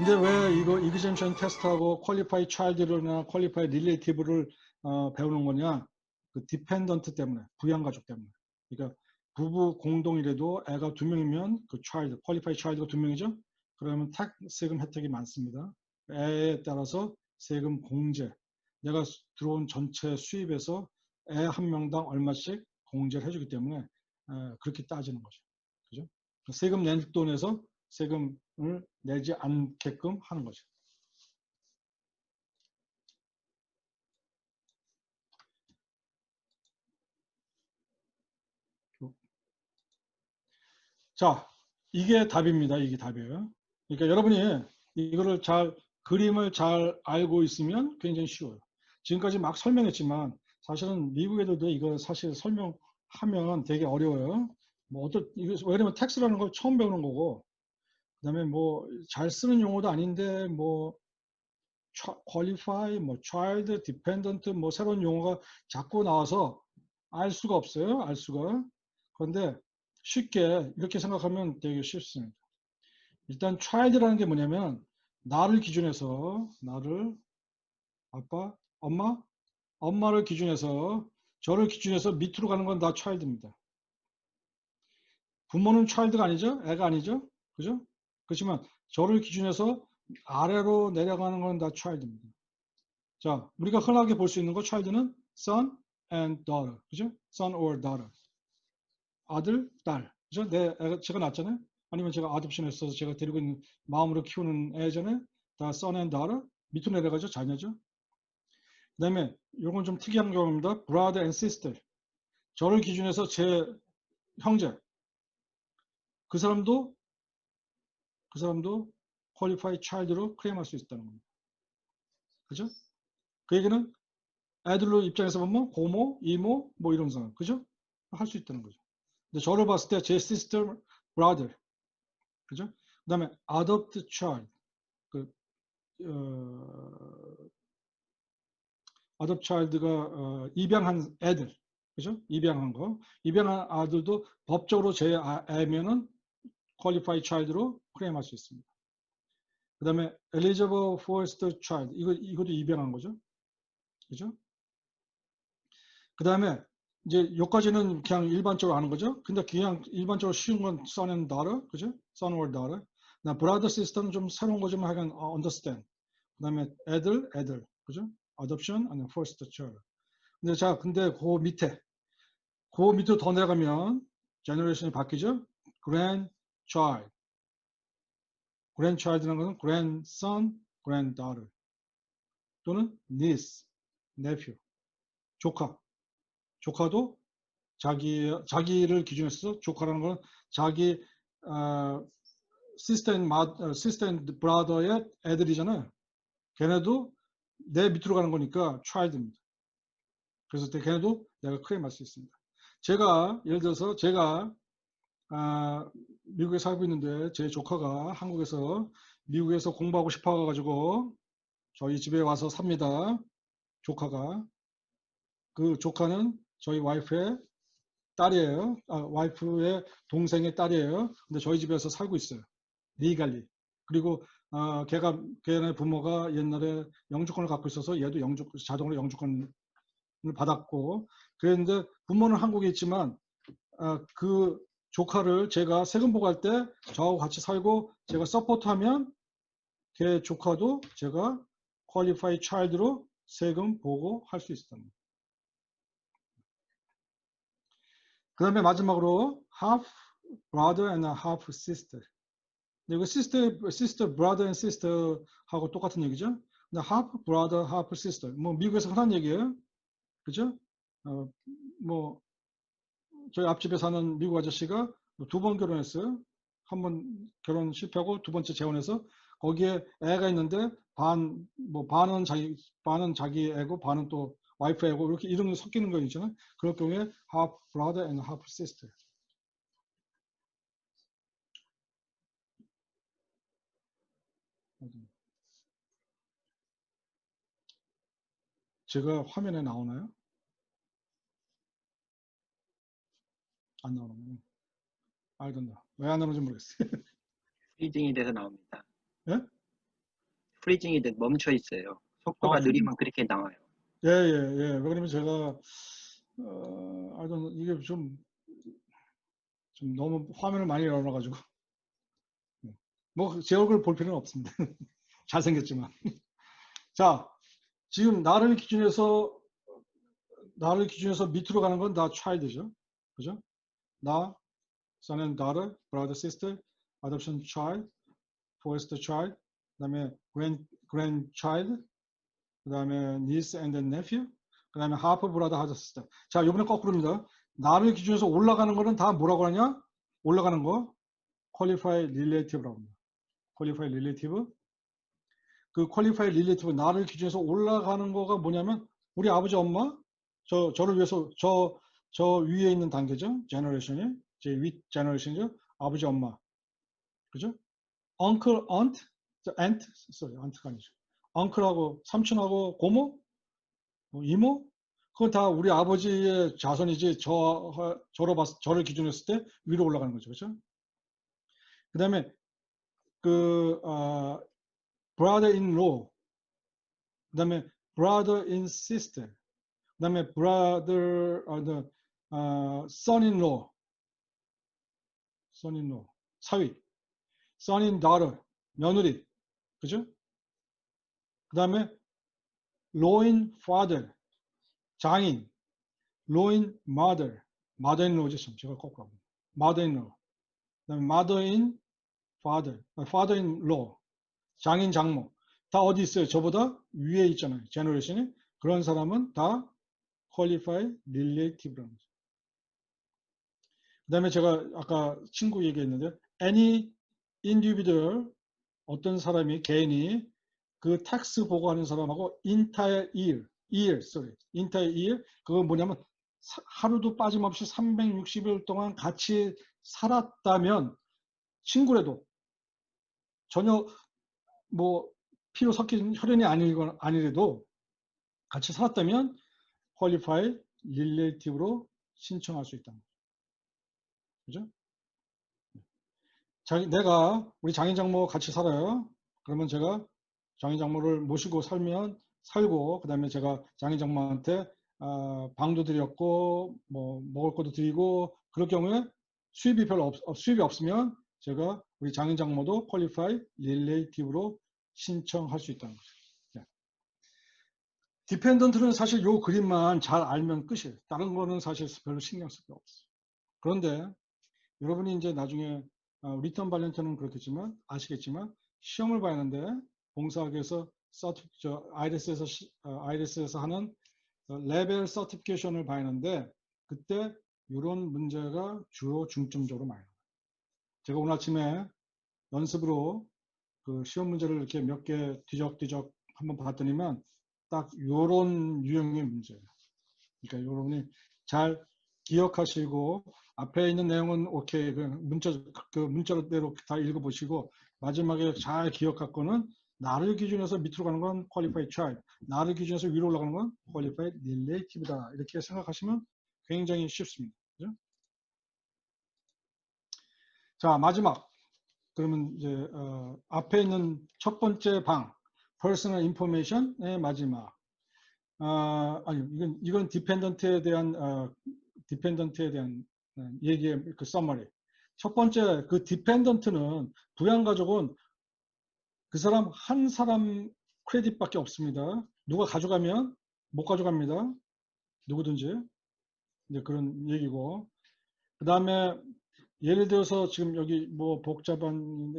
근데 왜 이거 exemption 테스트하고 qualify child나 qualify relative를 배우는 거냐? 그 dependent 때문에, 부양가족 때문에. 그러니까 부부 공동이라도 애가 2명이면 그 child, qualify child가 2명이죠? 그러면 세금 혜택이 많습니다. 애에 따라서 세금 공제. 내가 들어온 전체 수입에서 애 한 명당 얼마씩 공제를 해주기 때문에 그렇게 따지는 거죠. 그죠? 세금 낸 돈에서 세금을 내지 않게끔 하는 거죠. 자, 이게 답입니다. 이게 답이에요. 그러니까 여러분이 이거를 그림을 잘 알고 있으면 굉장히 쉬워요. 지금까지 막 설명했지만 사실은 미국 애들도 이거 사실 설명하면 되게 어려워요. 왜냐면 텍스라는 걸 처음 배우는 거고, 그 다음에 뭐 잘 쓰는 용어도 아닌데 뭐 qualify, 뭐 child, dependent, 뭐 새로운 용어가 자꾸 나와서 알 수가 없어요. 알 수가. 그런데 쉽게 이렇게 생각하면 되게 쉽습니다. 일단 child라는 게 뭐냐면 나를 기준해서 나를 아빠, 엄마를 기준해서 저를 기준해서 밑으로 가는 건 다 child입니다. 부모는 child가 아니죠? 애가 아니죠? 그죠? 그렇지만 저를 기준해서 아래로 내려가는 건 다 child입니다. 자, 우리가 흔하게 볼 수 있는 거 child는 son and daughter. 그죠? son or daughter. 아들, 딸. 그죠? 제가 낳았잖아요. 아니면 제가 아뎨션 했어서 제가 데리고 있는 마음으로 키우는 애잖아요. 다 son and daughter. 밑으로 내려가죠. 자녀죠. 그 다음에 요건 좀 특이한 경우입니다. brother and sister. 저를 기준해서 제 형제. 그 사람도 qualified child로 클레임할 수 있다는 겁니다. 그죠? 그 얘기는 애들로 입장에서 보면 고모, 이모, 뭐 이런 상황. 그죠? 할 수 있다는 거죠. 근데 저를 봤을 때 제 sister, brother. 그죠? 그 다음에 adopt child. adopt child가 입양한 애들. 그죠? 입양한 거. 입양한 아들도 법적으로 제 애면은 qualified child로 클레임할 수 있습니다. 그 다음에 eligible foster child. 이것도 입양한 거죠. 그죠? 그 다음에 이제 여기까지는 그냥 일반적으로 아는 거죠. 근데 그냥 일반적으로 쉬운 건 son and daughter. 그죠? son or daughter. 나 brother, sister는 좀 새로운 거지만 하여간 understand. 그 다음에 애들. 그죠? adoption and foster child. 근데 그 밑으로 더 내려가면 generation이 바뀌죠. grandchild. grandchild라는 것은 grandson, granddaughter. 또는 niece, nephew. 조카도 자기를 기준해서 조카라는 건 자기 sister and brother의 애들이잖아요. 걔네도 내 밑으로 가는 거니까 child입니다. 그래서 걔네도 내가 클레임할 수 있습니다. 예를 들어서 제가 미국에 살고 있는데 제 조카가 한국에서 미국에서 공부하고 싶어 가지고 저희 집에 와서 삽니다. 조카가. 그 조카는 저희 와이프의 딸이에요. 와이프의 동생의 딸이에요. 근데 저희 집에서 살고 있어요. 리갈리. 그리고 걔네 부모가 옛날에 영주권을 갖고 있어서 얘도 자동으로 영주권을 받았고 그랬는데 부모는 한국에 있지만 그 조카를 제가 세금 보고할 때 저하고 같이 살고 제가 서포트하면 걔 조카도 제가 qualified child로 세금 보고할 수 있습니다. 그 다음에 마지막으로 half brother and half sister. 이거 sister, brother and sister 하고 똑같은 얘기죠. 근데 half brother, half sister. 뭐 미국에서 흔한 얘기예요. 그죠? 뭐 저희 앞집에 사는 미국 아저씨가 2번 결혼했어요. 한 번 결혼 실패하고 2번째 재혼해서 거기에 애가 있는데 반은 자기 애고 반은 또 와이프 애고 이렇게 이름이 섞이는 거 있잖아요. 그럴 경우에 half brother and half sister. 제가 화면에 나오나요? 안 나오나요? 알던다. 왜 안 나오는지 모르겠어요. 프리징이 돼서 나옵니다. 예? 프리징이 멈춰 있어요. 속도가 아, 느리면 그렇게 나와요. 예, 예, 예. 왜냐면 제가, 이게 좀 너무 화면을 많이 열어놔가지고. 뭐, 제 얼굴 볼 필요는 없습니다. 잘생겼지만. 자, 지금 나를 기준해서 밑으로 가는 건 다 child죠. 그죠? 나, son and daughter, brother, sister, adoption child, foster child, 그 다음에 grandchild, 그 다음에 niece and nephew, 그 다음에 half brother, half sister. 자, 이번에 거꾸로입니다. 나를 기준해서 올라가는 거는 다 뭐라고 하냐? 올라가는 거 qualified relative라고 합니다. qualified relative. 그 qualified relative, 나를 기준해서 올라가는 거가 뭐냐면 우리 아버지 엄마, 저를 위해서 저 위에 있는 단계죠. generation이 제 윗 generation이죠. 아버지 엄마, 그죠? uncle, aunt가 아니죠. uncle하고 삼촌하고 고모, 이모, 그건 다 우리 아버지의 자손이지 저를 기준으로 했을 때 위로 올라가는 거죠, 그렇죠? 그다음에 brother-in-law, 그다음에 brother-in-sister, 그다음에 son-in-law, 사위, son-in-daughter, 며느리, 그죠? 그다음에 law-in-father, 장인, law-in-mother, mother-in-law죠. 제가 거꾸로 mother-in-law, 그다음에 mother-in-father, father-in-law, 장인, 장모. 다 어디 있어요? 저보다 위에 있잖아요. 제너레이션이. 그런 사람은 다 qualified relative라는 거죠. 그 다음에 제가 아까 친구 얘기했는데 any individual, 어떤 사람이, 개인이 그 텍스 보고하는 사람하고 entire year, 그건 뭐냐면 하루도 빠짐없이 360일 동안 같이 살았다면, 친구라도 전혀 뭐 피로 섞인 혈연이 아니래도 같이 살았다면 qualified relative로 신청할 수 있다. 그죠? 우리 장인 장모 같이 살아요. 그러면 제가 장인 장모를 모시고 살고, 그 다음에 제가 장인 장모한테 방도 드렸고, 뭐 먹을 것도 드리고, 그럴 경우에 수입이 수입이 없으면 제가 우리 장인 장모도 qualified relative로 신청할 수 있다는 거죠. 네. 디펜던트는 사실 요 그림만 잘 알면 끝이에요. 다른 거는 사실 별로 신경 쓸 게 없어요. 그런데 여러분이 이제 나중에 리턴 발렌트는 그렇겠지만 아시겠지만 시험을 봐야 하는데, 봉사학에서 IRS에서 하는 레벨 서티피케이션을 봐야 하는데, 그때 이런 문제가 주로 중점적으로 많이 나와요. 제가 오늘 아침에 연습으로 그 시험 문제를 이렇게 몇 개 뒤적뒤적 한번 봤더니만 딱 이런 유형의 문제예요. 그러니까 여러분이 잘 기억하시고, 앞에 있는 내용은 오케이, 문자대로 다 읽어보시고, 마지막에 잘 기억할 거는 나를 기준해서 밑으로 가는 건 qualified child, 나를 기준해서 위로 올라가는 건 qualified relative다, 이렇게 생각하시면 굉장히 쉽습니다. 그죠? 자, 마지막. 그러면 이제 앞에 있는 첫 번째 방, personal information의 마지막. 이건 디펜던트에 대한 얘기의 그 서머리. 첫 번째, 그 디펜던트는, 부양가족은 그 사람 한 사람 크레딧밖에 없습니다. 누가 가져가면 못 가져갑니다. 누구든지. 이제 그런 얘기고. 그 다음에 예를 들어서 지금 여기 뭐 복잡한,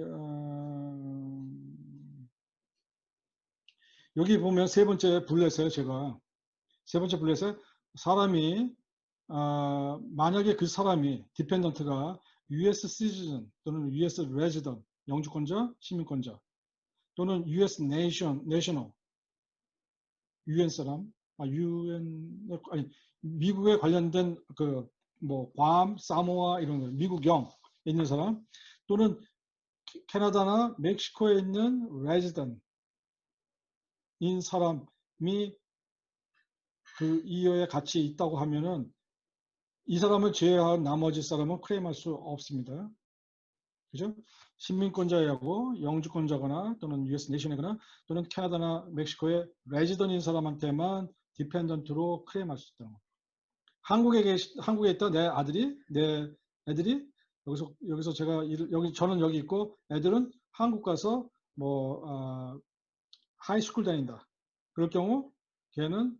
여기 보면 세 번째 블렛에 사람이, 만약에 그 사람이, 디펜던트가 US citizen 또는 US resident, 영주권자, 시민권자, 또는 US national, UN 사람, 미국에 관련된 뭐 괌, 사모아 이런 거, 미국령 있는 사람, 또는 캐나다나 멕시코에 있는 resident 인 사람이 그 이어에 같이 있다고 하면은, 이 사람을 제외한 나머지 사람은 클레임할 수 없습니다. 그죠? 신민권자하고 영주권자거나 또는 US 내셔널이거나 또는 캐나다나 멕시코의 레지던인 사람한테만 디펜던트로 클레임할 수 있다는 거. 한국에 있던 내 애들이 여기서 제가 저는 여기 있고 애들은 한국 가서 뭐 하이스쿨 다닌다. 그럴 경우 걔는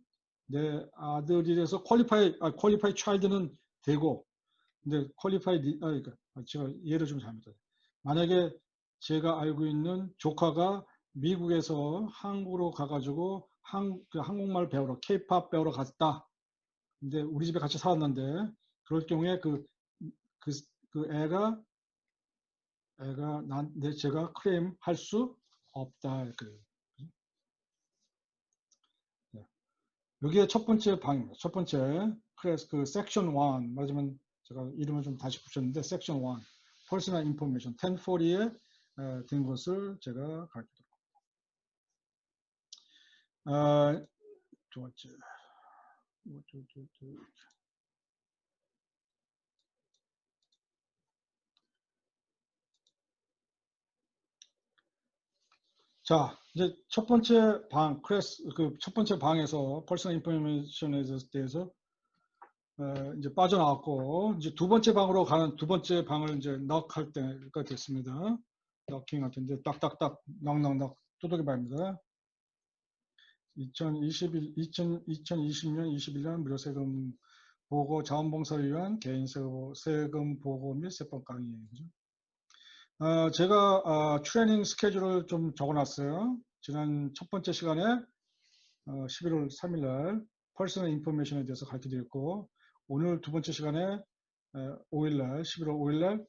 내 아들이라서 퀄리파이 차일드는 되고, 근데 그러니까 제가 예를 좀 잘못했어요. 만약에 제가 알고 있는 조카가 미국에서 한국으로 가가지고 한국말 배우러, K-pop 배우러 갔다. 근데 우리 집에 같이 살았는데 그럴 경우에 그 애가 제가 클레임 할 수 없다. 여기에 첫 번째 방입니다. 첫 번째 클래스 그 섹션 1 말하자면 제가 이름을 좀 다시 붙였는데 섹션 1 퍼스널 인포메이션 1040에 된 것을 제가 가르치도록 합니다. 두 번째 자, 이제 첫 번째 방, 첫 번째 방에서 퍼스널 인포메이션에 대해서 이제 빠져나왔고, 이제 두 번째 방으로 가는 두 번째 방을 이제 넉할 때가 됐습니다. 넉킹 할 텐데, 딱딱딱, 넉넉넉, 두둑이 말입니다. 2020년, 21년 무료세금 보고 자원봉사를 위한 개인 세금 보고 및 세법 강의예요. 그죠? 제가 트레이닝 스케줄을 좀 적어놨어요. 지난 첫 번째 시간에 11월 3일 날 퍼스널 인포메이션에 대해서 가르쳐드렸고, 오늘 두 번째 시간에 5일 날 11월 5일 날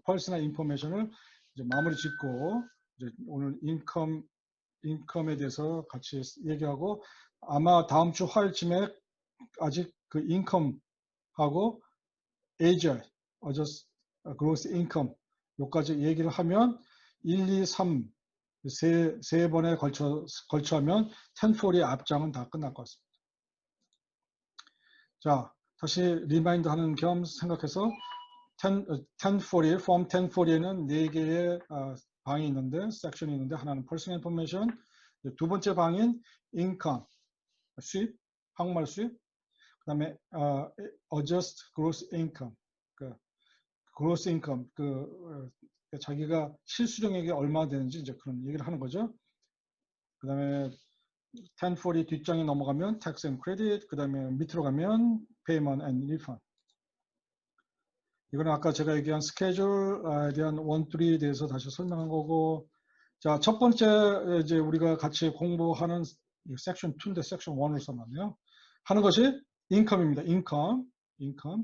퍼스널 인포메이션을 이제 마무리 짓고, 이제 오늘 인컴에 대해서 같이 얘기하고, 아마 다음 주 화요일쯤에 아직 그 인컴하고 AGI, Gross Income 요까지 얘기를 하면 1, 2, 3 세 번에 걸쳐하면 1040의 앞장은 다 끝날 것 같습니다. 자, 다시 리마인드 하는 겸 생각해서 1040, 폼 1040에는 4개의 방이 있는데, 섹션이 있는데, 하나는 Personal Information, 두 번째 방인 Income, 수입, 한국말 수입, 그 다음에 Adjust Gross Income, Gross Income, 자기가 실수령액이 얼마나 되는지 이제 그런 얘기를 하는 거죠. 그 다음에 1040 뒷장에 넘어가면 Tax and Credit, 그 다음에 밑으로 가면 Payment and Refund. 이거는 아까 제가 얘기한 스케줄에 대한 원툴에 대해서 다시 설명한 거고, 자, 첫 번째 이제 우리가 같이 공부하는 섹션 2인데 섹션 1으로 써놨네요. 하는 것이 인컴입니다. 인컴,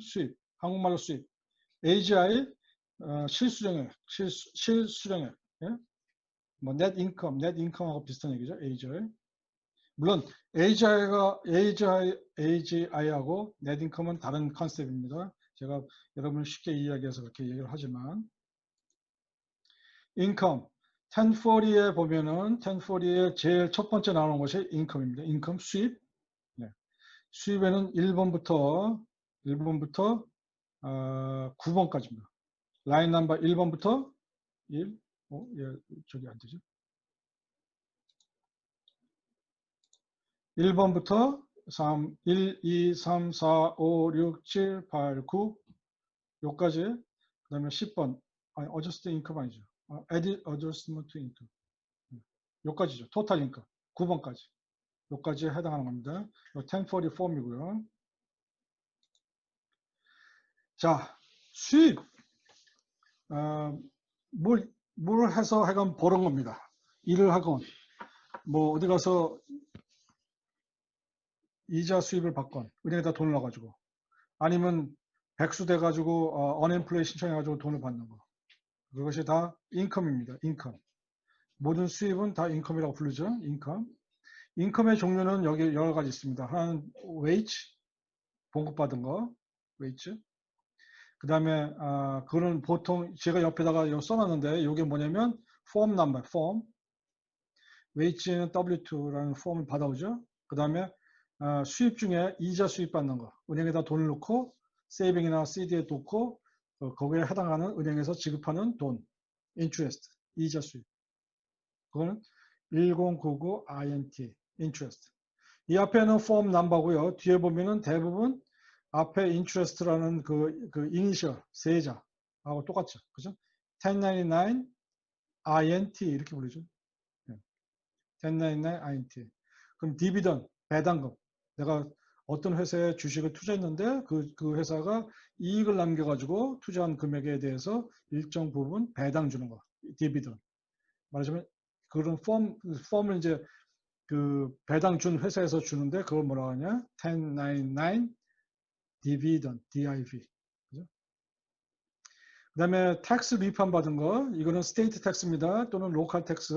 수입, 한국말로 수입. AGI, 실수령액, 예? 뭐 net income하고 비슷한 얘기죠. AGI. 물론 AGI하고 net income은 다른 컨셉입니다. 제가 여러분을 쉽게 이야기해서 그렇게 얘기를 하지만, income 1040에 보면은 1040에 제일 첫 번째 나오는 것이 income입니다. income 수입. 네. 수입에는 1번부터 9번까지입니다. 라인 넘버 1번부터 1, 저기 안 되죠? 1번부터 3, 1, 2, 3, 4, 5, 6, 7, 8, 9 요까지. 그 다음에 10번 adjust income 아니죠. add adjustment to income 요까지죠. total income 9번까지 요까지에 해당하는 겁니다. 1040 폼이고요. 자, 수입 뭘 해서 하건 버는 겁니다. 일을 하건 뭐 어디 가서 이자 수입을 받건 은행에다 돈을 넣어가지고 아니면 백수 돼가지고 언엠플레이 신청해가지고 돈을 받는 거, 그것이 다 인컴입니다. 인컴. 모든 수입은 다 인컴이라고 부르죠. 인컴의 종류는 여기 여러 가지 있습니다. 하나는 웨이지, 봉급받은 거, 웨이지. 그 다음에 그거는 보통 제가 옆에다가 써놨는데 이게 뭐냐면 폼 넘버, 폼. 웨이지는 W2라는 폼을 받아오죠. 그 다음에 수입 중에 이자 수입 받는 거, 은행에다 돈을 넣고 세이빙이나 CD에 놓고 거기에 해당하는 은행에서 지급하는 돈, interest, 이자 수입. 그거는 1099 INT, interest. 이 앞에는 form number고요. 뒤에 보면은 대부분 앞에 interest라는 그 initial, 세자하고 똑같죠. 그죠? 1099 INT 이렇게 부르죠. 1099 INT. 그럼 dividend, 배당금. 내가 어떤 회사에 주식을 투자했는데 그 회사가 이익을 남겨가지고 투자한 금액에 대해서 일정 부분 배당 주는 거. dividend. 말하자면 그런 form을 이제 그 배당 준 회사에서 주는데 그걸 뭐라고 하냐? 1099 dividend, DIV. 그죠? 그다음에 tax refund 받은 거, 이거는 state tax입니다. 또는 local tax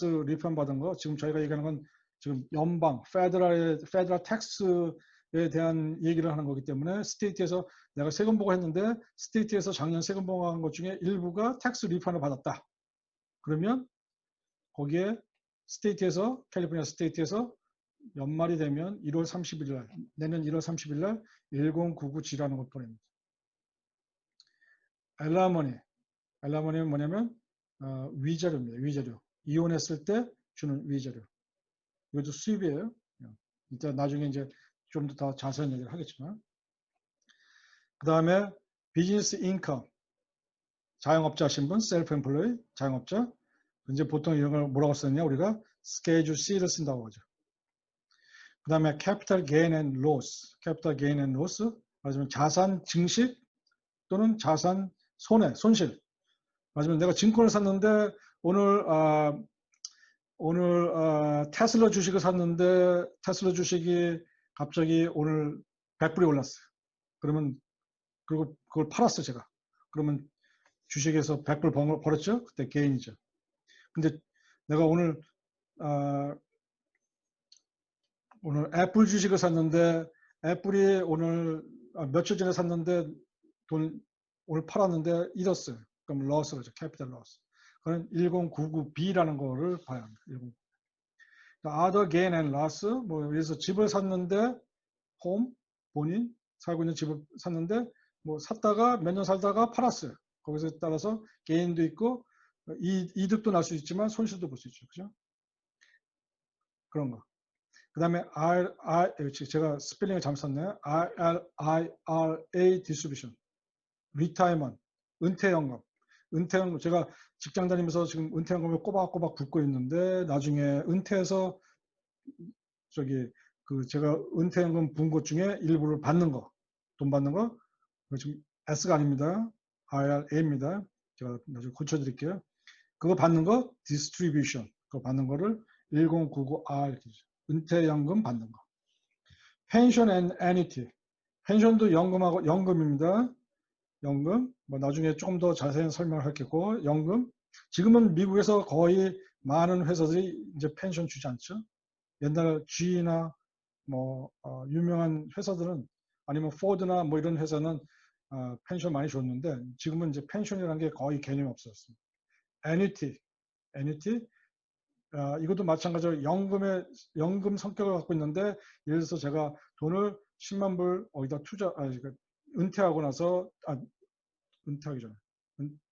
refund 받은 거. 지금 저희가 얘기하는 건 지금 연방, federal tax에 대한 얘기를 하는 거기 때문에 state에서 내가 세금 보고했는데 state에서 작년 세금 보고한 것 중에 일부가 tax refund을 받았다. 그러면 거기에 스테이트에서 캘리포니아 스테이트에서 연말이 되면 1월 30일 날 내년 1월 30일 날 1099G라는 걸 보냅니다. 엘라머니는 뭐냐면 위자료입니다. 위자료. 이혼했을 때 주는 위자료. 이것도 수입이에요. 일단 나중에 이제 좀 더 자세한 얘기를 하겠지만. 그 다음에 비즈니스 인컴. 자영업자신 분, 셀프 엠플로이, 자영업자. 이제 보통 이런 걸 뭐라고 썼냐? 우리가 스케줄 C를 쓴다고 하죠. 그 다음에 capital gain and loss. 말하자면 자산 증식 또는 자산 손실. 말하자면 내가 증권을 샀는데 오늘 테슬라 주식을 샀는데 테슬라 주식이 갑자기 오늘 100불이 올랐어요. 그러면 그리고 그걸 팔았어 제가. 그러면 주식에서 100불 벌었죠? 그때 개인이죠. 근데 내가 오늘 애플 주식을 샀는데 애플이 오늘 며칠 전에 샀는데 오늘 팔았는데 잃었어요. 그럼 loss죠. 캐피탈 로스. 그건 1099B라는 거를 봐야 합니다. other gain and loss. 뭐 그래서 집을 샀는데 본인 살고 있는 집을 샀는데 뭐 샀다가 몇 년 살다가 팔았어요. 거기서 따라서 gain도 있고 이득도 날 수 있지만 손실도 볼 수 있죠. 그죠? 그런 거. 그 다음에 제가 스펠링을 잘못 썼네요. IRA distribution, retirement, 은퇴연금. 제가 직장 다니면서 지금 은퇴연금을 꼬박꼬박 붓고 있는데 나중에 은퇴해서 제가 은퇴연금 분 것 중에 일부를 받는 거, 돈 받는 거, 지금 S가 아닙니다. IRA입니다. 제가 나중에 고쳐드릴게요. 그거 받는 거 distribution, 그거 받는 거를 1099R 이렇게 되죠. 은퇴연금 받는 거. 펜션 앤 애니티. 펜션도 연금입니다. 연금. 뭐 나중에 조금 더 자세히 설명을 하겠고, 연금. 지금은 미국에서 거의 많은 회사들이 이제 펜션 주지 않죠. 옛날 G나 뭐 유명한 회사들은 아니면 포드나 뭐 이런 회사는 펜션 많이 줬는데 지금은 이제 펜션이라는 게 거의 개념이 없어졌습니다. 애니티. 이것도 마찬가지로 연금 성격을 갖고 있는데 예를 들어서 제가 돈을 10만 불 어디다 은퇴하고 나서 은퇴하기 전에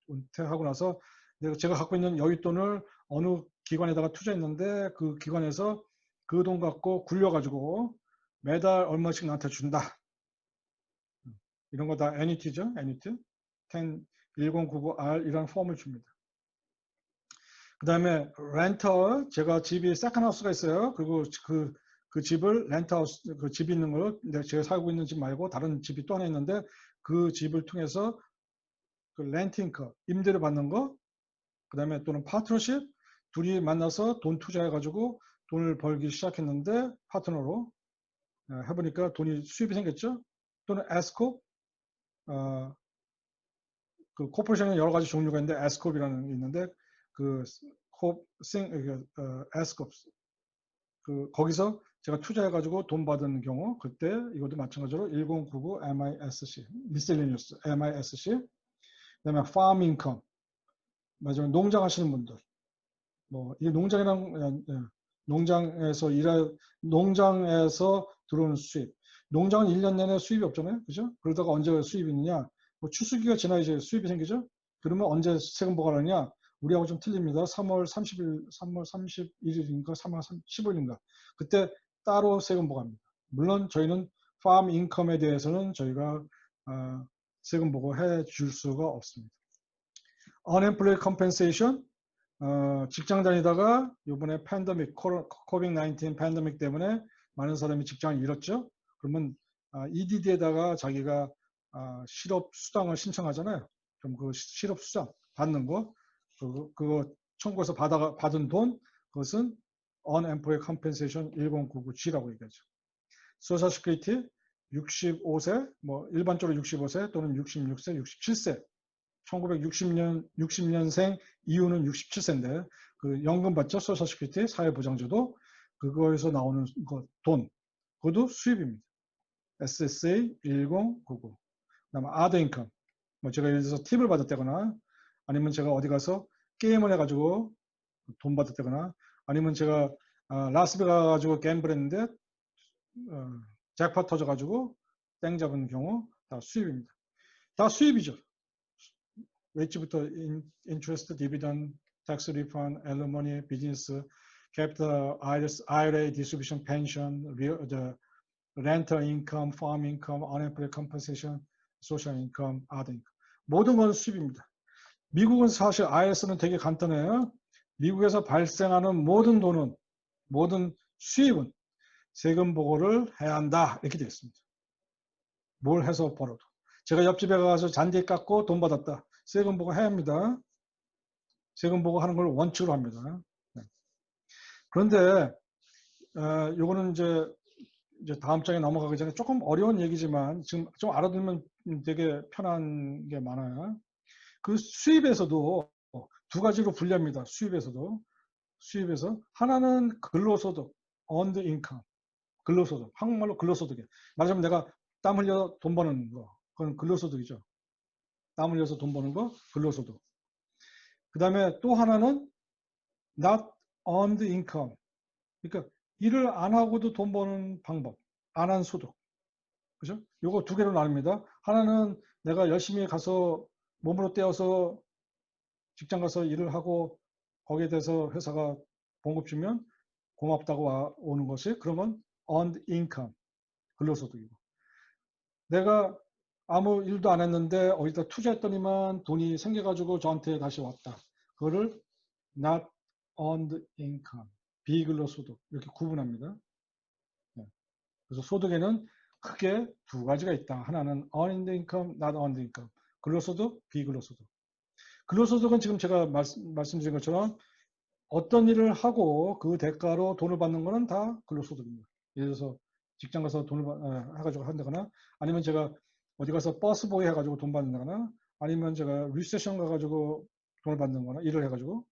은퇴하고 나서 제가 갖고 있는 여윳돈을 어느 기관에다가 투자했는데 그 기관에서 그 돈 갖고 굴려가지고 매달 얼마씩 나한테 준다. 이런 거 다 애니티죠. 애니티. 1099R 이라는 폼을 줍니다. 그 다음에 렌터, 제가 집이 세컨하우스가 있어요. 그리고 그 집을 렌트하우스, 그 집이 있는 걸 제가 살고 있는 집 말고 다른 집이 또 하나 있는데 그 집을 통해서 그 렌팅커, 임대를 받는 거, 그 다음에 또는 파트너십, 둘이 만나서 돈 투자해가지고 돈을 벌기 시작했는데 파트너로 해보니까 돈이 수입이 생겼죠. 또는 에스콥, 그 코퍼레이션은 여러 가지 종류가 있는데 에스콥이라는 게 있는데 에스콥 거기서 제가 투자해가지고 돈 받은 경우 그때 이것도 마찬가지로 1099 MISC, miscellaneous MISC. 그다음에 farm income, 마지막에 농장 하시는 분들, 뭐 이 농장이랑 농장에서 들어오는 수입. 농장은 1년 내내 수입이 없잖아요, 그죠? 그러다가 언제 수입이 있느냐? 뭐 추수기가 지나 이제 수입이 생기죠. 그러면 언제 세금 보고하느냐? 우리하고 좀 틀립니다. 3월 30일, 3월 31일인가, 3월 15일인가. 그때 따로 세금 보고합니다. 물론 저희는 farm income에 대해서는 저희가 세금 보고해 줄 수가 없습니다. unemployed compensation, 직장 다니다가 이번에 팬데믹, COVID-19 팬데믹 때문에 많은 사람이 직장을 잃었죠. 그러면 EDD에다가 자기가 실업 수당을 신청하잖아요. 그럼 그 실업 수당 받는 거, 그거 청구해서 받은 돈, 그것은 unemployed compensation 1099G라고 얘기하죠. 소셜 시큐리티 65세, 뭐 일반적으로 65세 또는 66세, 67세. 1960년생 이후는 67세인데 그 연금 받죠. 소셜 시큐리티 사회보장제도 그거에서 나오는 돈 그것도 수입입니다. SSA 1099. 그다음에 아더 인컴. 뭐 제가 예를 들어서 팁을 받았다거나 아니면 제가 어디 가서 게임을 해가지고 돈 받았다거나 아니면 제가 라스베가 가지고 갬블 했는데 잭팟 터져가지고 땡 잡은 경우 다 수입입니다. 다 수입이죠. 웨지부터 인트레스트, 디비던, 텍스 리펀, 엘러머니, 비즈니스, 캐피탈, IRA, 디스트리뷰션, 펜션, 렌터 인컴, farm 인컴, unemployed compensation, social income, other income. 모든 건 수입입니다. 미국은 사실 IRS는 되게 간단해요. 미국에서 발생하는 모든 돈은, 모든 수입은 세금 보고를 해야 한다. 이렇게 되어 있습니다. 뭘 해서 벌어도. 제가 옆집에 가서 잔디 깎고 돈 받았다. 세금 보고 해야 합니다. 세금 보고 하는 걸 원칙으로 합니다. 네. 그런데 요거는 이제 다음 장에 넘어가기 전에 조금 어려운 얘기지만 지금 좀 알아두면 되게 편한 게 많아요. 그 수입에서도 두 가지로 분류합니다. 수입에서 하나는 근로소득, earned income, 근로소득. 한국말로 근로소득이에요. 말하자면 내가 땀 흘려 돈 버는 거, 그건 근로소득이죠. 땀 흘려서 돈 버는 거, 근로소득. 그 다음에 또 하나는 not earned income. 그러니까 일을 안 하고도 돈 버는 방법. 안 한 소득. 그죠? 요거 두 개로 나눕니다. 하나는 내가 열심히 가서 몸으로 떼어서 직장 가서 일을 하고 거기에 대해서 회사가 봉급 주면 고맙다고 오는 것이 그러면 earned income. 근로소득이고. 내가 아무 일도 안 했는데 어디다 투자했더니만 돈이 생겨가지고 저한테 다시 왔다. 그거를 not earned income, 비근로소득 이렇게 구분합니다. 네. 그래서 소득에는 크게 두 가지가 있다. 하나는 earned income, not earned income. 근로소득, 비근로소득. 근로소득은 지금 제가 말씀드린 것처럼 어떤 일을 하고 그 대가로 돈을 받는 거는 다 근로소득입니다. 예를 들어서 직장 가서 돈을 해가지고 한다거나 아니면 제가 어디 가서 버스보이 해가지고 돈 받는다거나 아니면 제가 리세션 가가지고 돈을 받는 거나 일을 해가지고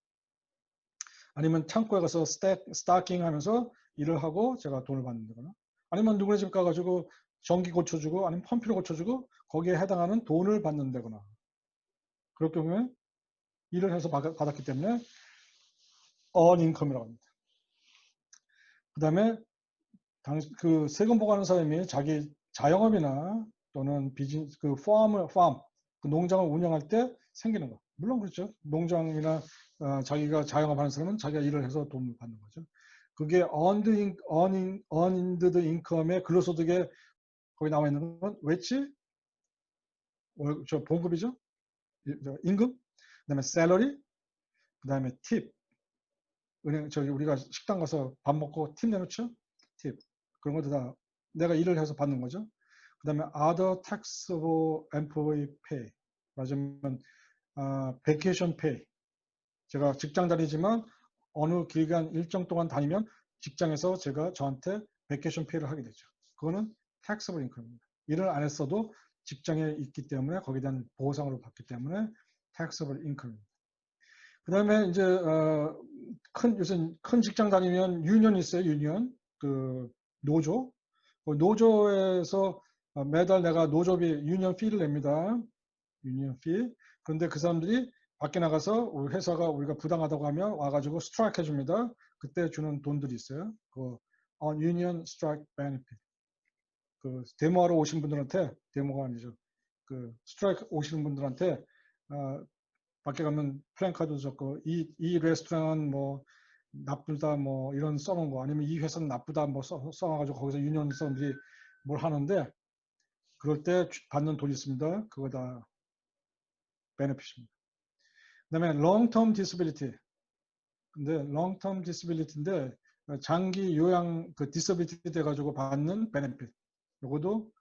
아니면 창고에 가서 스타킹 하면서 일을 하고 제가 돈을 받는다거나 아니면 누구네 집 가가지고 전기 고쳐주고 아니면 펌프를 고쳐주고 거기에 해당하는 돈을 받는다거나 그럴 경우에 일을 해서 받았기 때문에 earned income이라고 합니다. 그 다음에 그 세금 보고하는 사람이 자기 자영업이나 또는 비즈니스 그 farm 그 농장을 운영할 때 생기는 거. 물론 그렇죠. 농장이나 자기가 자영업하는 사람은 자기가 일을 해서 돈을 받는 거죠. 그게 earned income의 근로소득에 거기 나와 있는 건 웨지, 저 봉급이죠. 임금, 그다음에 salary, 그다음에 팁. 은행 저기 우리가 식당 가서 밥 먹고 팁 내놓죠. 팁. 그런 것도 다 내가 일을 해서 받는 거죠. 그 다음에 other taxable employee pay. 말하자면 vacation pay. 제가 직장 다니지만 어느 기간 일정 동안 다니면 직장에서 제가 저한테 vacation pay를 하게 되죠. 그거는 taxable income입니다. 일을 안 했어도 직장에 있기 때문에 거기에 대한 보상을 받기 때문에 taxable income입니다. 그 다음에 이제 요새 큰 직장 다니면 유니언이 있어요. 유니언 그 노조 노조에서 매달 내가 노조비 유니언 피를 냅니다. 유니언 피. 그런데 그 사람들이 밖에 나가서 우리 회사가 우리가 부당하다고 하면 와가지고 스트라이크 해줍니다. 그때 주는 돈들이 있어요. 그 유니언 스트라이크 베네핏. 그 데모하러 오신 분들한테 데모가 아니죠. 그 스트라이크 오시는 분들한테 밖에 가면 플랜카드 적고 이 레스토랑은 뭐 나쁘다 뭐 이런 써놓은 거 아니면 이 회사는 나쁘다 뭐 써놔가지고 거기서 유니온 사람들이 뭘 하는데 그럴 때 받는 돈이 있습니다. 그거 다 베네핏입니다. 그다음에 long-term disability. 근데 long-term disability인데 장기 요양 그 disability 돼가지고 받는 베네핏. 요것도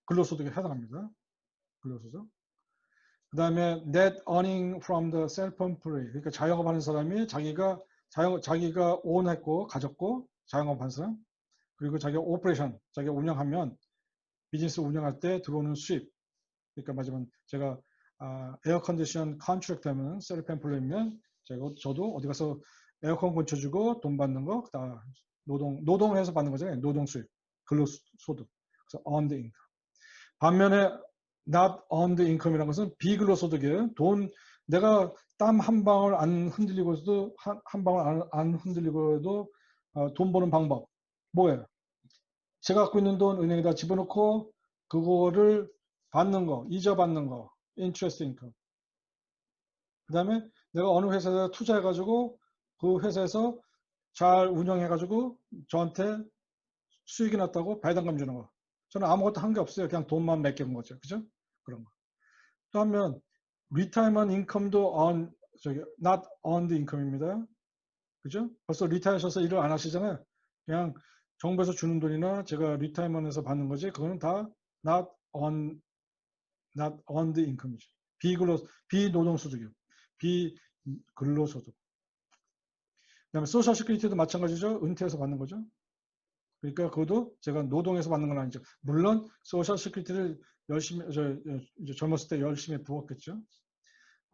근로소득에 해당합니다. 근로소득. 그 다음에 net earning from the self-employed. 그러니까 자영업하는 사람이 자기가 오wn했고 가졌고 자영업한 사람 그리고 자기가 오퍼레이션 자기가 운영하면 비즈니스 운영할 때 들어오는 수입. 그러니까 말하자면 제가 에어컨디션 컨트랙트 하면 셀프-employed면 저도 어디 가서 에어컨 고쳐주고 돈 받는 거 다 노동해서 받는 거잖아요. 노동 수입, 근로소득. 그래서 earned income. 반면에 not earned income이라는 것은 비근로소득이에요. 내가 땀 한 방울 안 흔들리고도 한 방울 안 흔들리고도 돈 버는 방법 뭐예요? 제가 갖고 있는 돈 은행에다 집어넣고 그거를 받는 거, 이자 받는 거, interest income. 그 다음에 내가 어느 회사에 투자해가지고 그 회사에서 잘 운영해가지고 저한테 수익이 났다고 배당금 주는 거. 저는 아무것도 한 게 없어요. 그냥 돈만 맡겨온 거죠. 그죠? 그런 거. 또 하면 retirement income도 not earned income입니다. 그죠? 벌써 리타이어하셔서 일을 안 하시잖아요. 그냥 정부에서 주는 돈이나 제가 리타이먼에서 받는 거지. 그거는 다 not earned income이죠. 비노동소득이요. 비근로소득. 그다음에 소셜 시큐리티도 마찬가지죠. 은퇴해서 받는 거죠. 그러니까 그것도 제가 노동해서 받는 건 아니죠. 물론 소셜 시큐리티를 열심히 이제 젊었을 때 열심히 부었겠죠.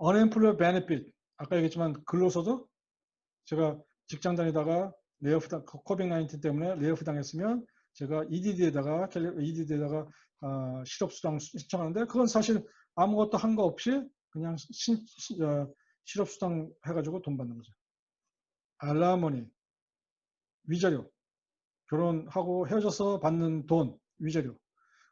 unemployment benefit 아까 얘기했지만 근로소득 제가 직장 다니다가 레이오프 코빅-19 때문에 레이오프 당했으면 제가 EDD에다가 실업수당 신청하는데 그건 사실 아무것도 한 거 없이 그냥 실업수당 해가지고 돈 받는 거죠. 알라모니 위자료 결혼하고 헤어져서 받는 돈 위자료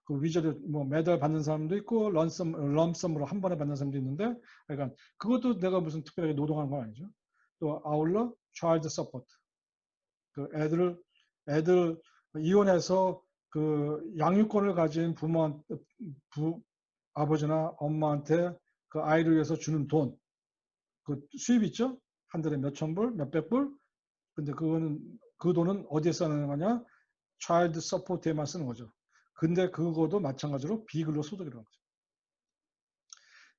그 위자료 뭐 매달 받는 사람도 있고 럼섬으로 한 번에 받는 사람도 있는데 그러니까 그것도 내가 무슨 특별하게 노동하는 건 아니죠. 또 아울러 child support 그 애들 이혼해서 그 양육권을 가진 아버지나 엄마한테 그 아이를 위해서 주는 돈, 그 수입 있죠? 한 달에 몇천 불, 몇백 불. 근데 그 돈은 어디에 쓰는 거냐? child support에만 쓰는 거죠. 근데 그거도 마찬가지로 비근로 소득이라는 거죠.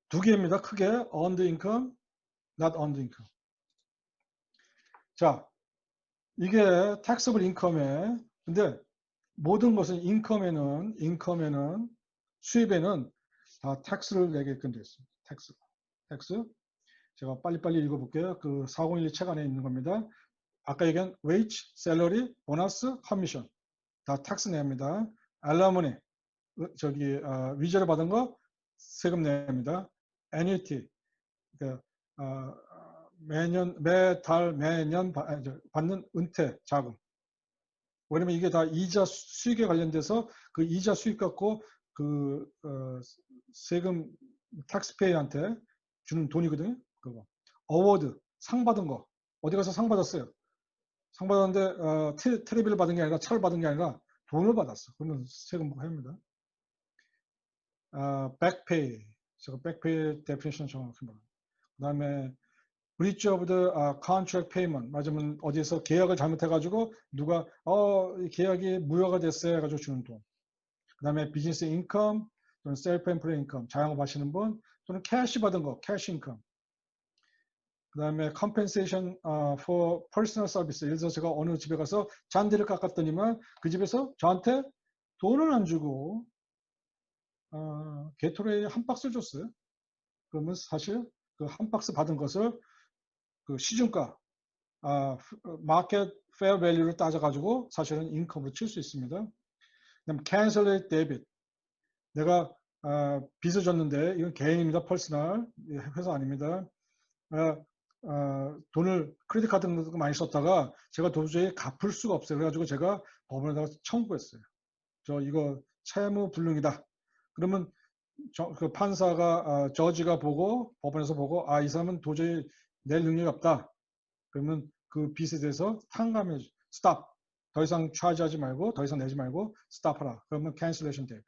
두 개입니다. 크게 earned income, not earned income. 자, 이게 taxable income에 근데 모든 것은 인컴에는 수입에는 다 텍스를 내게끔 되어 있습니다. 텍스. 제가 빨리빨리 읽어볼게요. 그 4012 책 안에 있는 겁니다. 아까 얘기한 wage, salary, 보너스, 커미션 다 텍스 냅니다. 알라모니 위자료 받은 거 세금 냅니다. annuity 그러니까 매년 받는 은퇴 자금. 왜냐면 이게 다 이자 수익에 관련돼서 그 이자 수익 갖고 그 세금 텍스페이한테 주는 돈이거든요. 그거. 어워드 상 받은 거 어디 가서 상 받았어요. 상 받았는데 테레비를 받은 게 아니라 차를 받은 게 아니라 돈을 받았어. 그러면 세금 합니다. 백페이 제가 백페이 데피니션 정확히 말합니다. 그다음에 breach of the contract payment 맞으면 어디에서 계약을 잘못해가지고 누가 계약이 무효가 됐어요 해가지고 주는 돈. 그 다음에 비즈니스 인컴 또는 셀프-엠플로이 인컴 자영업 하시는 분 또는 캐시 받은 거 캐시 인컴. 그 다음에 compensation for personal service 예를 들어서 제가 어느 집에 가서 잔디를 깎았더니만 그 집에서 저한테 돈을 안 주고 게토레이 한 박스를 줬어요. 그러면 사실 그 한 박스 받은 것을 그 시중가 마켓 페어 밸류를 따져가지고 사실은 인컴으로 칠 수 있습니다. 그다음 cancellate debit 내가 빚을 줬는데 이건 개인입니다. 퍼스널 회사 아닙니다. 돈을 크레딧 카드 많이 썼다가 제가 도저히 갚을 수가 없어요. 그래가지고 제가 법원에다가 청구했어요. 저 이거 채무 불능이다. 그러면 그 판사가 저지가 보고 법원에서 보고 이 사람은 도저히 낼 능력이 없다. 그러면 그 빚에 대해서 탕감해 스탑. 더 이상 차지하지 말고 더 이상 내지 말고 스탑하라. 그러면 cancellation 돼.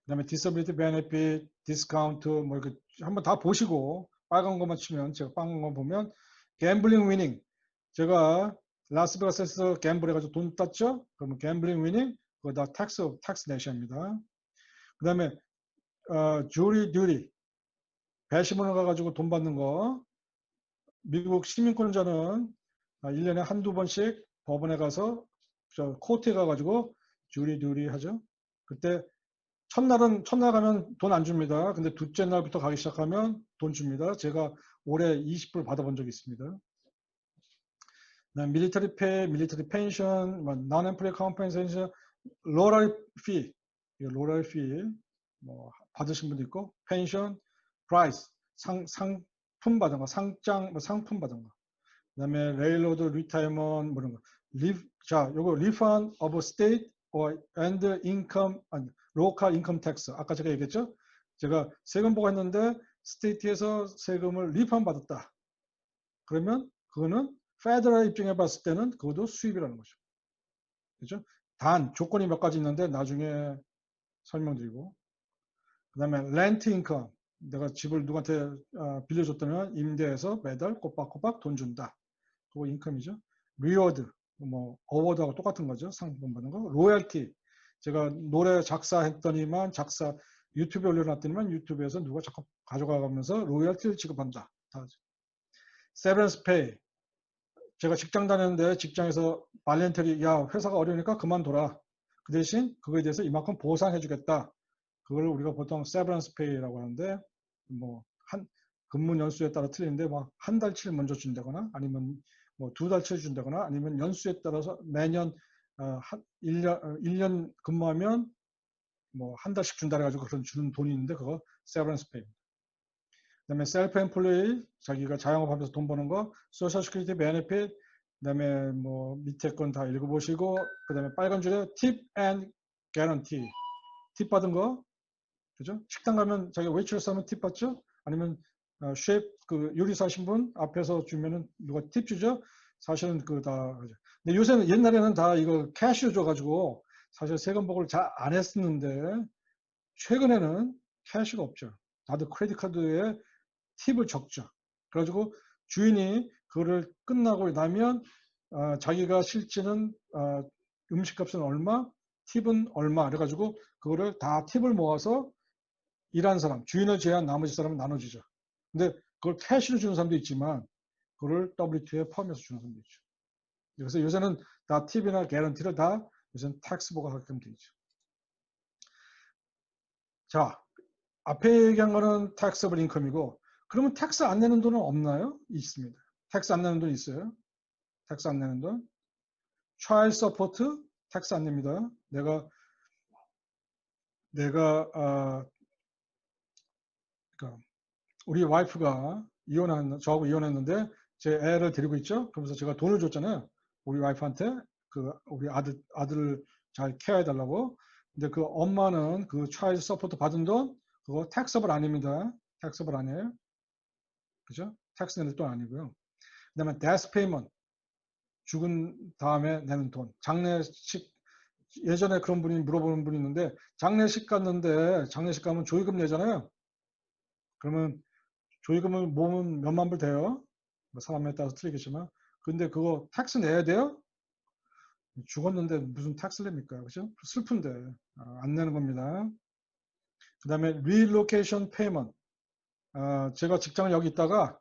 그다음에 disability benefit, discount 뭐 이렇게 한번 다 보시고 빨간 것만 치면 제가 빨간 거 보면 gambling winning 제가 라스베가스에서 갬블 해가지고 돈 땄죠? 그러면 gambling winning 그거 다 텍스 내셔입니다. 그다음에 jury duty 배심원을 가가지고 돈 받는 거 미국 시민권자는 1년에 한두 번씩 법원에 가서 코트에 가가지고 jury duty 하죠. 그때 첫날 가면 돈 안 줍니다. 근데 둘째 날부터 가기 시작하면 돈 줍니다. 제가 올해 20불 받아본 적이 있습니다. 밀리터리 페이, 밀리터리 펜션, non-employee compensation, 로럴 피, 로럴 피 뭐 받으신 분도 있고, 펜션, 프라이스, 상품 받은 거, 상품 받은 거. 그다음에 레일로드 리타이먼 뭐 이런 거. 자, 요거 refund of state or and income 아니 local income tax. 아까 제가 얘기했죠? 제가 세금 보고했는데 스테이트에서 세금을 리펀 받았다. 그러면 그거는 페더럴 입증해 봤을 때는 그것도 수입이라는 거죠. 그렇죠? 단 조건이 몇 가지 있는데 나중에 설명드리고. 그다음에 렌트 인컴. 내가 집을 누구한테 빌려줬다면 임대해서 매달 꼬박꼬박 돈 준다. 그거 인컴이죠. 리워드, 뭐 어워드하고 똑같은 거죠. 상품 받는 거. 로열티. 제가 노래 작사했더니만 유튜브에 올려놨더니만 유튜브에서 누가 자꾸 가져가면서 로열티를 지급한다. 세브런스 페이. 제가 직장 다녔는데 직장에서 발렌터리 야 회사가 어려우니까 그만둬라. 그 대신 그거에 대해서 이만큼 보상해주겠다. 그걸 우리가 보통 세브런스 페이라고 하는데 뭐 한 근무 연수에 따라 틀리는데 막 한 달치를 먼저 준다거나 아니면 뭐 두 달치를 준다거나 아니면 연수에 따라서 매년 1년 근무하면 뭐 한 달씩 준다 해가지고 그런 주는 돈이 있는데 그거 세브런스 페이. 그다음에 셀프 엠플로이 자기가 자영업하면서 돈 버는 거, 소셜 시큐리티 베네핏, 그다음에 뭐 밑에 건 다 읽어보시고 그다음에 빨간 줄에 팁 앤 개런티 팁 받은 거 그죠? 식당 가면 자기 웨이트레스 하면 팁 받죠? 아니면 셰프 그 요리사 하신 분 앞에서 주면은 누가 팁 주죠? 사실은 그 다 그죠? 근데 요새는 옛날에는 다 이거 캐시로 줘가지고 사실 세금 보고를 잘 안 했었는데 최근에는 캐시가 없죠. 다들 크레딧 카드에 팁을 적죠. 그래가지고 주인이 그거를 끝나고 나면 자기가 실제는 음식값은 얼마, 팁은 얼마 그래가지고 그거를 다 팁을 모아서 일하는 사람, 주인을 제외한 나머지 사람은 나눠주죠. 근데 그걸 캐시로 주는 사람도 있지만 그걸 WTO에 포함해서 주는 사람도 있죠. 그래서 요새는 다 팁이나 개런티를 다 요새는 텍스 부과하게끔 되어 있죠. 자, 앞에 얘기한 거는 taxable income이고 그러면 텍스 안 내는 돈은 없나요? 있습니다. 텍스 안 내는 돈 있어요. 텍스 안 내는 돈. child support 텍스 안 냅니다. 내가 그러니까 우리 와이프가 저하고 이혼했는데 제 애를 데리고 있죠. 그러면서 제가 돈을 줬잖아요. 우리 와이프한테 그 우리 아들을 잘 케어해 달라고. 근데 그 엄마는 그 child support 받은 돈 그거 taxable 아닙니다. taxable 아니에요. 그죠? 텍스 내는 돈 아니고요. 그다음에 death payment 죽은 다음에 내는 돈. 장례식 예전에 그런 분이 물어보는 분이 있는데 장례식 갔는데 장례식 가면 조의금 내잖아요. 그러면 조의금을 모으면 몇만 불 돼요. 뭐 사람에 따라서 틀리겠지만. 근데 그거 텍스 내야 돼요? 죽었는데 무슨 텍스를 냅니까? 그죠? 슬픈데 안 내는 겁니다. 그 다음에 relocation payment. 제가 직장을 여기 있다가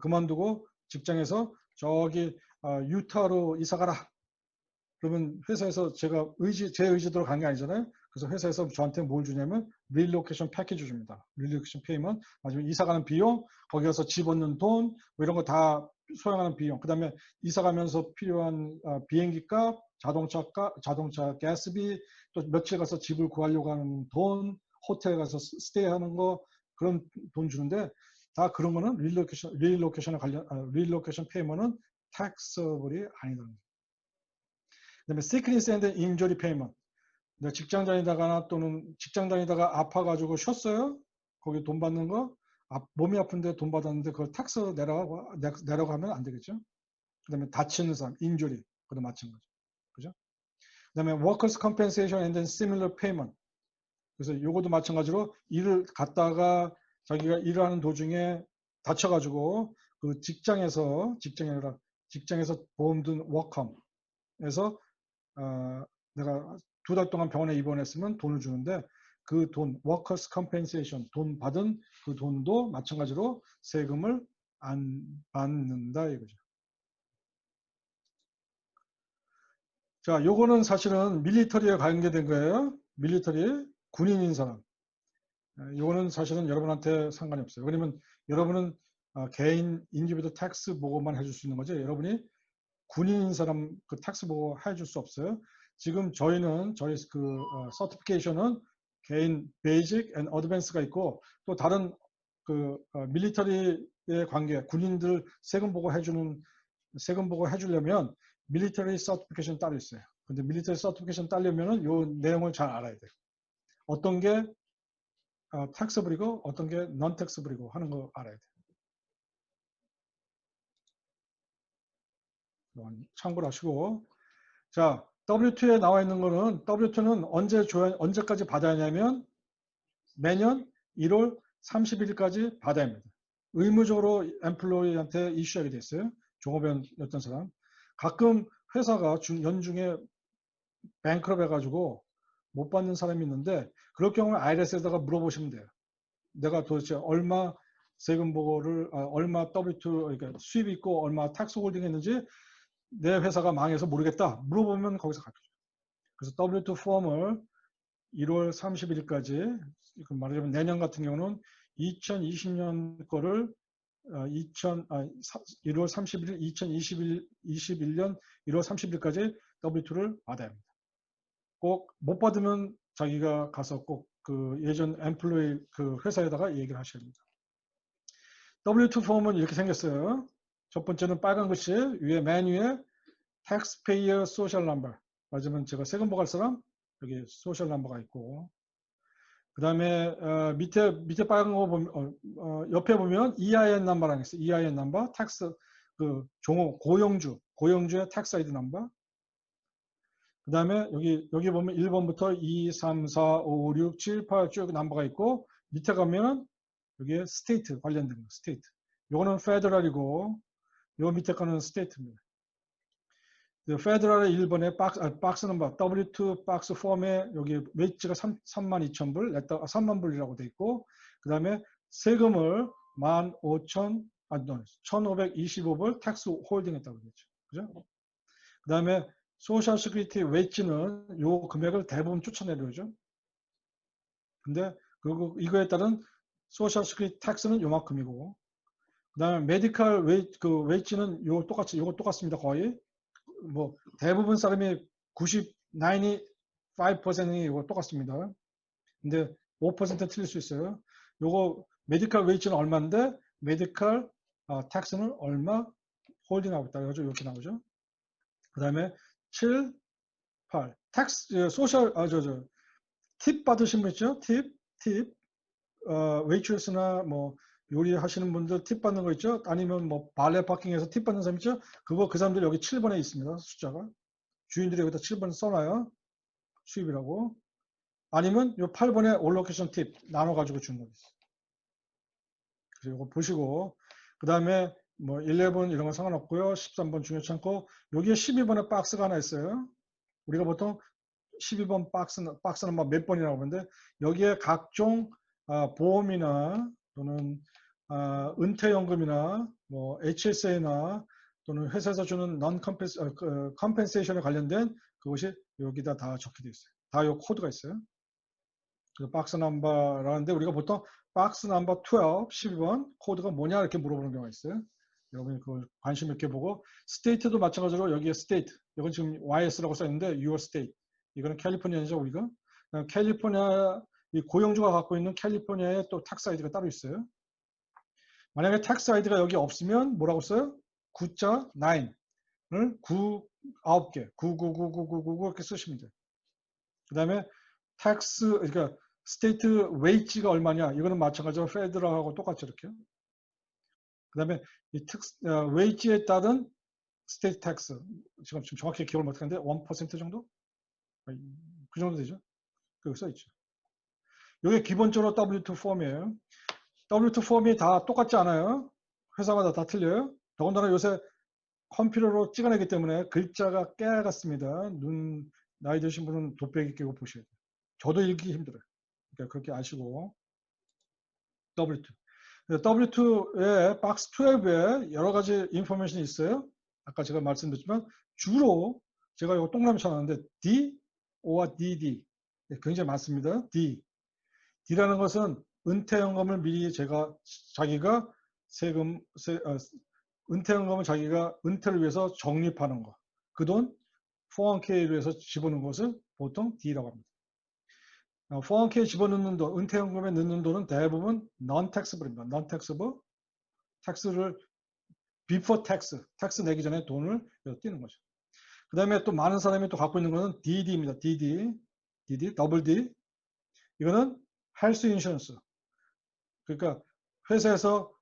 그만두고 직장에서 저기 유타로 이사 가라. 그러면 회사에서 제가 제 의지대로 간 게 아니잖아요. 그래서 회사에서 저한테 뭘 주냐면 릴로케이션 패키지 줍니다. 릴로케이션 페이먼, 마지막에 이사 가는 비용, 거기 가서 집 얻는 돈, 뭐 이런 거 다 소용하는 비용. 그다음에 이사 가면서 필요한 비행기 값, 자동차 가스비, 또 며칠 가서 집을 구하려고 하는 돈, 호텔 가서 스테이하는 거 그런 돈 주는데 다 그런 거는 릴로케이션 페이먼은 텍서블이 아니다는 거예요. 그다음에 sickness and injury payment. 내가 직장 다니다가 또는 직장 다니다가 아파가지고 쉬었어요. 거기 돈 받는 거. 몸이 아픈데 돈 받았는데 그걸 텍스 내라고 하면 안 되겠죠. 그다음에 다치는 사람, 인jury. 그도 마찬가지. 그죠? 그다음에 workers compensation and then similar payment. 그래서 요것도 마찬가지로 일을 갔다가 자기가 일을 하는 도중에 다쳐가지고 그 직장에서 보험 든 워컴에서 내가 2달 동안 병원에 입원했으면 돈을 주는데 그 돈, workers compensation, 돈 받은 그 돈도 마찬가지로 세금을 안 받는다 이거죠. 자, 요거는 사실은 밀리터리에 관계된 거예요. 밀리터리, 군인인 사람. 요거는 사실은 여러분한테 상관이 없어요. 왜냐면 여러분은 개인 인디비드 텍스 보고만 해줄 수 있는 거죠. 여러분이 군인인 사람 그 텍스 보고 해줄 수 없어요. 지금 저희는 저희 그 서티피케이션은 개인 베이직 앤 어드밴스가 있고 또 다른 그 밀리터리의 관계 군인들 세금 보고 해주려면 밀리터리 서티피케이션 따로 있어요. 근데 밀리터리 서티피케이션 따려면은 요 내용을 잘 알아야 돼요. 어떤 게 텍스블이고 어떤 게 non 텍스블이고 하는 거 알아야 돼요. 참고를 하시고 자 W2에 나와 있는 거는 W2는 언제까지 받아야 하냐면 매년 1월 31일까지 받아야 합니다. 의무적으로 엠플로이한테 이슈하게 돼 있어요. 종업원이었던 사람. 가끔 회사가 연중에 뱅크럽 해가지고 못 받는 사람이 있는데 그럴 경우는 IRS에다가 물어보시면 돼요. 내가 도대체 얼마 세금 보고를 얼마 W2 그러니까 수입 있고 얼마 텍스 홀딩 했는지 내 회사가 망해서 모르겠다. 물어보면 거기서 가르쳐줘요. 그래서 W2 폼을 1월 31일까지 말하자면 내년 같은 경우는 2020년 거를 1월 31일 2021년 1월 30일까지 W2를 받아야 합니다. 꼭 못 받으면 자기가 가서 꼭 그 예전 엠플로이 그 회사에다가 얘기를 하셔야 합니다. W2 폼은 이렇게 생겼어요. 첫 번째는 빨간 글씨 위에 맨 위에 Taxpayer Social Number. 맞으면 제가 세금 보고할 사람 여기 소셜 넘버가 있고 그 다음에 밑에 빨간 거 보면 옆에 보면 EIN 넘버라는 게 있어요. EIN 넘버, 텍스 그 종업 고용주의 텍스 아이디 넘버. 그 다음에 여기 보면 1번부터 2, 3, 4, 5, 6, 7, 8 쭉 넘버가 있고 밑에 가면 여기에 스테이트 관련된 거 스테이트. 요거는 페더럴이고 요 밑에 거는 스테이트입니다. 페더럴의 1번에 박스 넘버 W2 박스 폼에 여기 웨이지가 32,000불, 3만불이라고 돼 있고 그 다음에 세금을 1,525불 텍스 홀딩 했다고 그랬죠. 그죠? 그 다음에 소셜 시큐리티 웨이지는 요 금액을 대부분 쫓아내려오죠. 근데 그리고 이거에 따른 소셜 시큐리티 텍스는 요만큼이고 그 다음에 메디컬 웨이지는 요거 똑같습니다. 거의 뭐 대부분 사람이 95%이 이거 똑같습니다. 근데 5% 틀릴 수 있어요. 요거 메디컬 웨이지는 얼마인데 메디컬 텍스는 얼마 홀딩하고 있다. 이렇게 나오죠. 그 다음에 7, 8 텍스 소셜 팁 받으신 분 있죠? 팁 웨이트레스나 뭐 요리하시는 분들 팁 받는 거 있죠? 아니면 뭐 발레 파킹에서 팁 받는 사람 있죠? 그 사람들 여기 7번에 있습니다. 숫자가. 주인들이 여기다 7번 써놔요. 수입이라고. 아니면 요 8번에 올로케이션 팁 나눠가지고 주는 거 있어요. 그래서 이거 보시고 그 다음에 뭐 11 이런 건 상관없고요. 13번 중요치 않고 여기에 12번에 박스가 하나 있어요. 우리가 보통 12번 박스는 몇 번이라고 하는데 여기에 각종 보험이나 또는 은퇴연금이나 뭐 HSA나 또는 회사에서 주는 컴펜세이션에 관련된 그것이 여기다 다 적혀져 있어요. 다 요 코드가 있어요. 그래서 박스 넘버라는데 우리가 보통 박스 넘버 12, 12번 코드가 뭐냐 이렇게 물어보는 경우가 있어요. 여러분이 그걸 관심 있게 보고 스테이트도 마찬가지로 여기에 스테이트 이건 지금 YS라고 써있는데 your state 이거는 캘리포니아죠 우리가 캘리포니아 이 고용주가 갖고 있는 캘리포니아의 또 텍스 아이디가 따로 있어요. 만약에 텍스 아이디가 여기 없으면 뭐라고 써요? 9자 9을 9 9개, 999999 이렇게 쓰시면 돼요. 그 다음에 텍스, 그러니까 스테이트 웨이지가 얼마냐, 이거는 마찬가지로 페더럴하고 똑같이 이렇게. 그 다음에 이 웨이지에 따른 스테이트 텍스, 지금 정확히 기억을 못하는데 1% 정도? 그 정도 되죠? 그거 써있죠. 이게 기본적으로 W2 폼이에요. W2 폼이 다 똑같지 않아요. 회사마다 다 틀려요. 더군다나 요새 컴퓨터로 찍어내기 때문에 글자가 깨같습니다. 나이 드신 분은 돋보기 끼고 보셔야 돼요. 저도 읽기 힘들어요. 그러니까 그렇게 아시고. W2. W2에 박스 12에 여러 가지 인포메이션이 있어요. 아까 제가 말씀드렸지만 주로 제가 이거 동그라미 쳐놨는데 D, O와 DD 굉장히 많습니다. D. D라는 것은 은퇴연금을 미리 자기가 은퇴연금을 자기가 은퇴를 위해서 적립하는 거. 그 돈 401k를 위해서 집어넣는 것을 보통 D라고 합니다. 401k 집어넣는 돈, 은퇴연금에 넣는 돈은 대부분 non-taxable입니다. non-taxable, 텍스를 before tax, 텍스 내기 전에 돈을 띄는 거죠. 그 다음에 또 많은 사람이 또 갖고 있는 것은 DD입니다. DD, 더블 D. 이거는 헬스 인슈런스. 그러니까 회사에서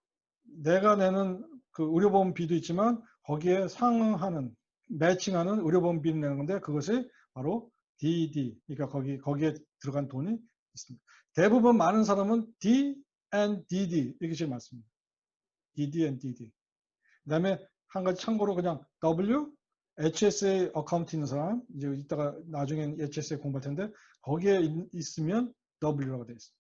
내가 내는 그 의료보험비도 있지만 거기에 상응하는, 매칭하는 의료보험비를 내는 건데 그것이 바로 DD. 그러니까 거기에 들어간 돈이 있습니다. 대부분 많은 사람은 D and DD 이게 제일 많습니다. DD and DD. 그 다음에 한 가지 참고로 그냥 W, HSA 어카운트 있는 사람, 이제 이따가 나중엔 HSA 공부할 텐데 거기에 있으면 W라고 되어 있습니다.